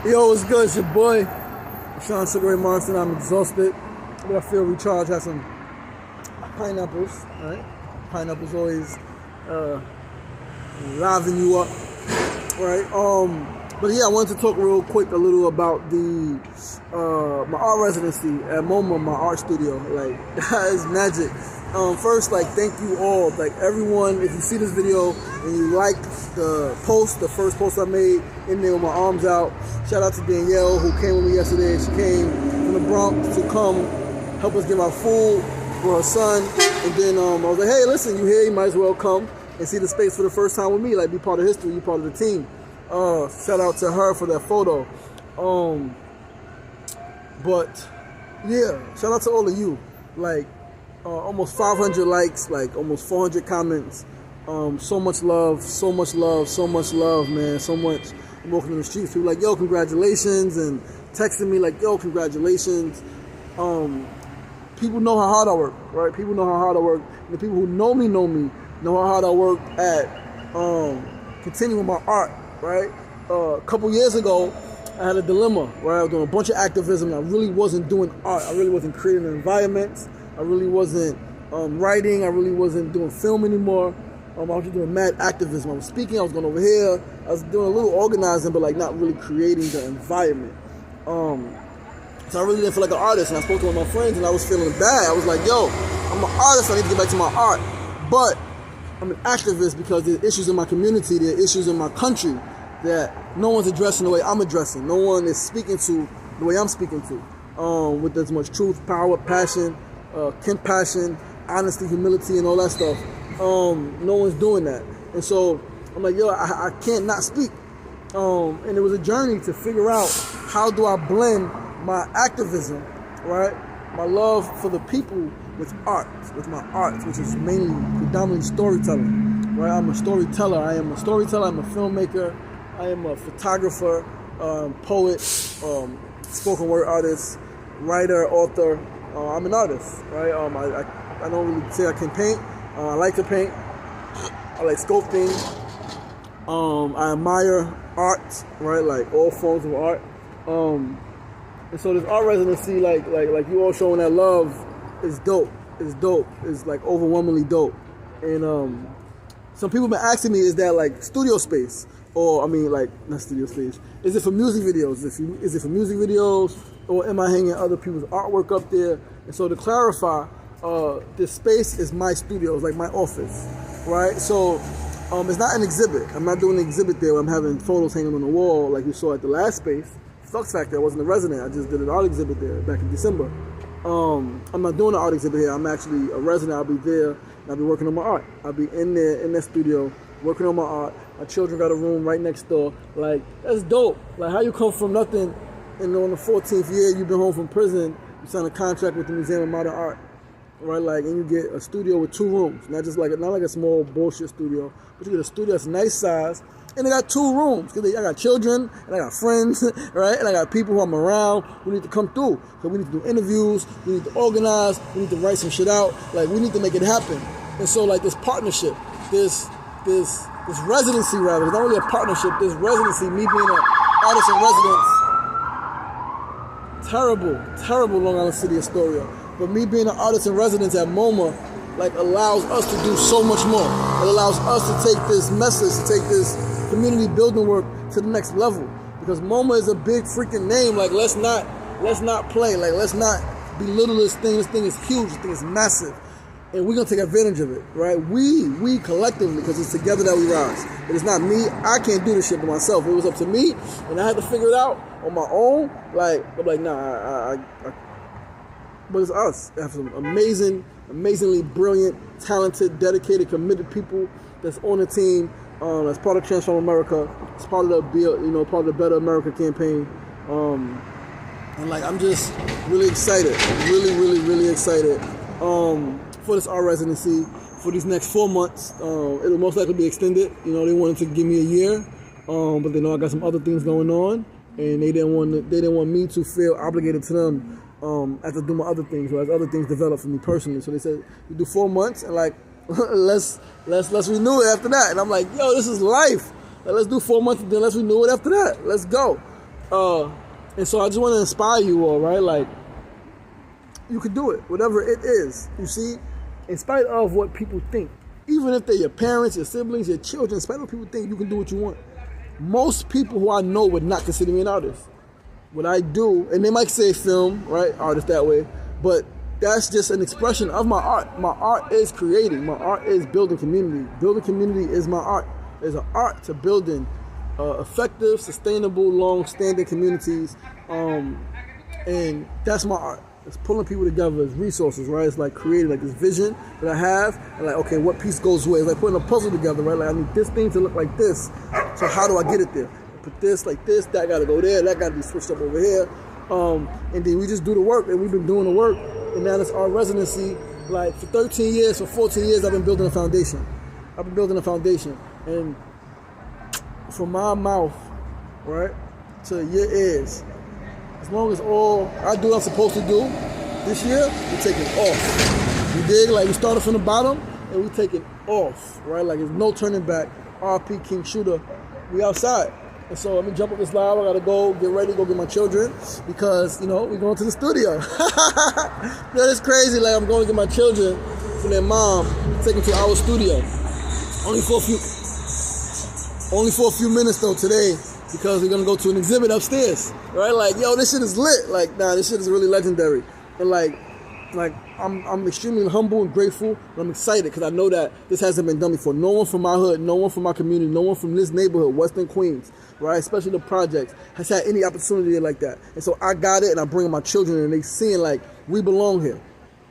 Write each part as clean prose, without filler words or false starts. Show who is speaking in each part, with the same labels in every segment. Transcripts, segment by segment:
Speaker 1: Yo, what's good? It's your boy, Sean Sugar Ray Monson. I'm exhausted, but I feel recharged. Have some pineapples, right? Pineapples always liven you up, right? But yeah, I wanted to talk real quick a little about the my art residency at MoMA, my art studio. Like, it's magic. First, like, thank you all, like everyone. If you see this video and you like the post, the first post I made in there with my arms out, shout out to Danielle who came with me yesterday. She came from the Bronx to come help us give out food for her son. And then I was like, hey, listen, you here? You might as well come and see the space for the first time with me. Like, be part of history, be part of the team. Shout out to her for that photo. But yeah, shout out to all of you. Like, almost 500 likes, like almost 400 comments. So much love, so much love, so much love, man. So much. I'm walking in the streets, people like, yo, congratulations, and texting me like, yo, congratulations. People know how hard I work, right? People know how hard I work. And the people who know me know how hard I work at continuing my art, right? A couple years ago, I had a dilemma where I was doing a bunch of activism. I really wasn't doing art. I really wasn't creating an environment. I really wasn't writing. I really wasn't doing film anymore. I was just doing mad activism. I was speaking. I was going over here. I was doing a little organizing, but like not really creating the environment. So I really didn't feel like an artist. And I spoke to one of my friends, and I was feeling bad. I was like, yo, I'm an artist. I need to get back to my art. But I'm an activist because there are issues in my community. There are issues in my country that no one's addressing the way I'm addressing. No one is speaking to the way I'm speaking to. With as much truth, power, passion, compassion, honesty, humility, and all that stuff. No one's doing that. And so I'm like, yo, I can't not speak. And it was a journey to figure out how do I blend my activism, right? My love for the people with art, with my art, which is mainly predominantly storytelling, right? I'm a storyteller. I am a storyteller. I'm a filmmaker. I am a photographer, poet, spoken word artist, writer, author. I'm an artist, right? I don't really say I can paint. I like to paint. I like sculpting. I admire art, right? Like all forms of art. And so this art residency, like you all showing that love, is dope. It's dope. It's like overwhelmingly dope. And some people have been asking me, is that like studio space? Or, I mean, like, not studio space. Is it for music videos? Is it for music videos? Or am I hanging other people's artwork up there? And so to clarify, this space is my studio. It's like my office, right? So it's not an exhibit. I'm not doing an exhibit there where I'm having photos hanging on the wall like you saw at the last space. Flux Factor, I wasn't a resident. I just did an art exhibit there back in December. I'm not doing an art exhibit here. I'm actually a resident. I'll be there, and I'll be working on my art. I'll be in there, in that studio, working on my art. My children got a room right next door. Like, that's dope. Like, how you come from nothing, and on the 14th year, you've been home from prison, you sign a contract with the Museum of Modern Art, right? Like, and you get a studio with 2 rooms. Not like a small bullshit studio, but you get a studio that's nice size, and they got 2 rooms. Cause I got children, and I got friends, right? And I got people who I'm around who need to come through. So we need to do interviews, we need to organize, we need to write some shit out. Like, we need to make it happen. And so, like, this partnership, this residency, rather, it's not really a partnership, this residency, me being an artist in residence, terrible Long Island City Astoria, but me being an artist in residence at MoMA, like, allows us to do so much more. It allows us to take this message, to take this community building work to the next level, because MoMA is a big freaking name. Like, let's not play, like, let's not belittle this thing. This thing is huge, this thing is massive. And we're going to take advantage of it, right? We collectively, because it's together that we rise. It is not me. I can't do this shit by myself. It was up to me, and I had to figure it out on my own. Like, I'm like, nah, but it's us. I have some amazingly brilliant, talented, dedicated, committed people that's on the team. That's part of Transform America. It's part of the Better America campaign. And like, I'm just really excited. I'm really excited. For this art residency for these next 4 months. It'll most likely be extended. You know, they wanted to give me a year, but they know I got some other things going on, and they didn't want me to feel obligated to them as I do my other things, or as other things develop for me personally. So they said, you do 4 months, and like, let's renew it after that. And I'm like, yo, this is life. Like, let's do 4 months, and then let's renew it after that. Let's go. And so I just want to inspire you all, right? Like, you can do it, whatever it is. You see, in spite of what people think, even if they're your parents, your siblings, your children, in spite of what people think, you can do what you want. Most people who I know would not consider me an artist. What I do, and they might say film, right? Artist that way, but that's just an expression of my art. My art is creating. My art is building community. Building community is my art. There's an art to building effective, sustainable, long-standing communities, and that's my art. It's pulling people together as resources, right? It's like creating like this vision that I have, and like, okay, what piece goes where? It's like putting a puzzle together, right? Like, I need this thing to look like this. So how do I get it there? Put this like this, that got to go there, that got to be switched up over here. And then we just do the work, and we've been doing the work, and now it's Art Residency. Like, for 13 years, for 14 years, I've been building a foundation. And from my mouth, right, to your ears, as long as all I do what I'm supposed to do, this year, we take it off. You dig? Like, we started from the bottom, and we take it off, right? Like, there's no turning back. RP King Shooter, we outside. And so let me jump up this live. I gotta go get ready, go get my children, because, you know, we're going to the studio. That is crazy. Like, I'm going to get my children from their mom, take them to our studio. Only for a few minutes though today, because we're gonna go to an exhibit upstairs, right? Like, yo, this shit is lit. Like, nah, this shit is really legendary. And like I'm extremely humble and grateful, and I'm excited because I know that this hasn't been done before. No one from my hood, no one from my community, no one from this neighborhood, Western Queens, right? Especially the projects, has had any opportunity like that. And so I got it, and I bring my children, and they seeing like, we belong here,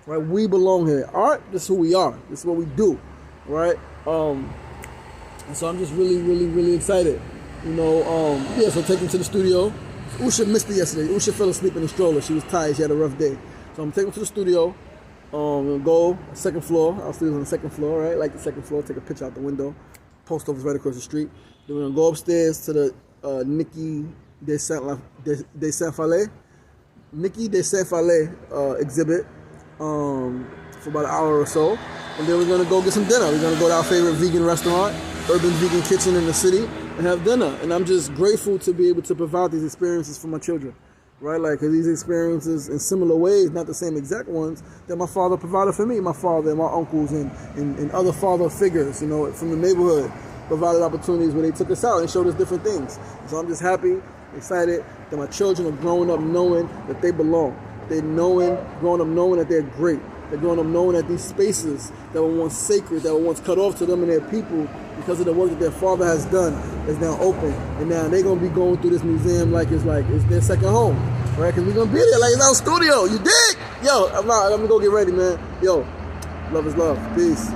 Speaker 1: right? We belong here. Art, this is who we are. This is what we do, right? And so I'm just really, really, really excited. You know, yeah, so take them to the studio. Usha missed it yesterday. Usha fell asleep in the stroller. She was tired. She had a rough day. So I'm taking them to the studio. We'll go second floor. Our studio's on the second floor, right? Like the second floor. Take a picture out the window. Post office right across the street. Then we're going to go upstairs to the Nikki de Saint-Falais exhibit for about an hour or so. And then we're going to go get some dinner. We're going to go to our favorite vegan restaurant, Urban Vegan Kitchen in the city, and have dinner. And I'm just grateful to be able to provide these experiences for my children, right? Like, 'cause these experiences in similar ways, not the same exact ones, that my father provided for me. My father and my uncles and other father figures, you know, from the neighborhood, provided opportunities where they took us out and showed us different things. So I'm just happy, excited that my children are growing up knowing that they belong. They're growing up knowing that they're great. They're growing up knowing that these spaces that were once sacred, that were once cut off to them and their people because of the work that their father has done, is now open. And now they're going to be going through this museum like it's their second home, right? Because we're going to be there like it's our studio. You dig? Yo, I'm going to go get ready, man. Yo, love is love. Peace.